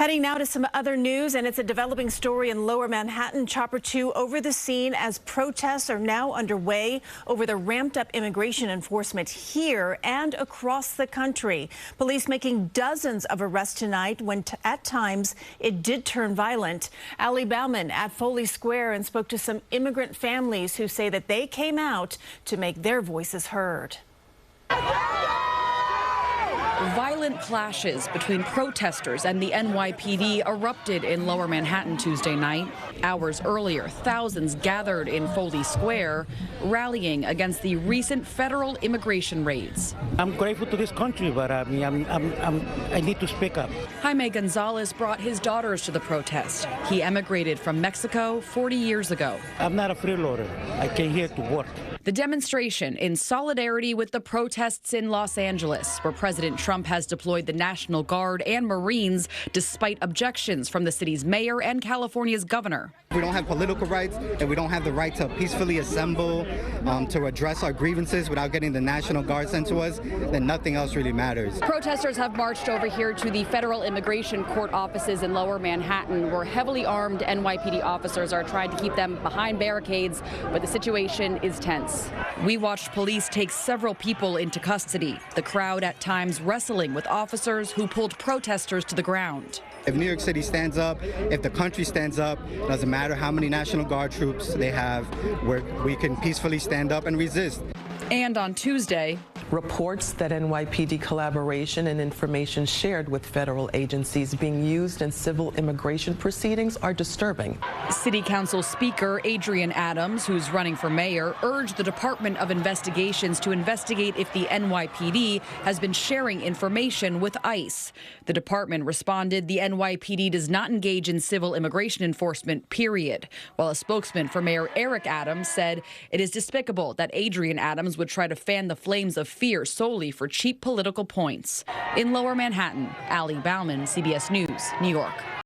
Heading now to some other news, and it's a developing story in Lower Manhattan. Chopper 2 over the scene as protests are now underway over the ramped up immigration enforcement here and across the country. Police making dozens of arrests tonight when at times it did turn violent. Bauman at Foley Square and spoke to some immigrant families who say that they came out to make their voices heard. Violent clashes between protesters and the NYPD erupted in Lower Manhattan Tuesday night. Hours earlier, thousands gathered in Foley Square, rallying against the recent federal immigration raids. I'm grateful to this country, but I need to speak up. Jaime Gonzalez brought his daughters to the protest. He emigrated from Mexico 40 years ago. I'm not a freeloader. I came here to work. The demonstration in solidarity with the protests in Los Angeles, where President Trump has deployed the National Guard and Marines despite objections from the city's mayor and California's governor. If we don't have political rights and we don't have the right to peacefully assemble to address our grievances without getting the National Guard sent to us, then nothing else really matters. Protesters have marched over here to the federal immigration court offices in Lower Manhattan, where heavily armed NYPD officers are trying to keep them behind barricades, but the situation is tense. We watched police take several people into custody, the crowd at times wrestling with officers who pulled protesters to the ground. If New York City stands up, if the country stands up, it doesn't matter how many National Guard troops they have, we can peacefully stand up and resist. And on Tuesday, reports that NYPD collaboration and information shared with federal agencies being used in civil immigration proceedings are disturbing. City Council Speaker Adrian Adams, who's running for mayor, urged the Department of Investigations to investigate if the NYPD has been sharing information with ICE. The department responded the NYPD does not engage in civil immigration enforcement, period, while a spokesman for Mayor Eric Adams said it is despicable that Adrian Adams would try to fan the flames of fear solely for cheap political points. In Lower Manhattan, Bauman, CBS News, New York.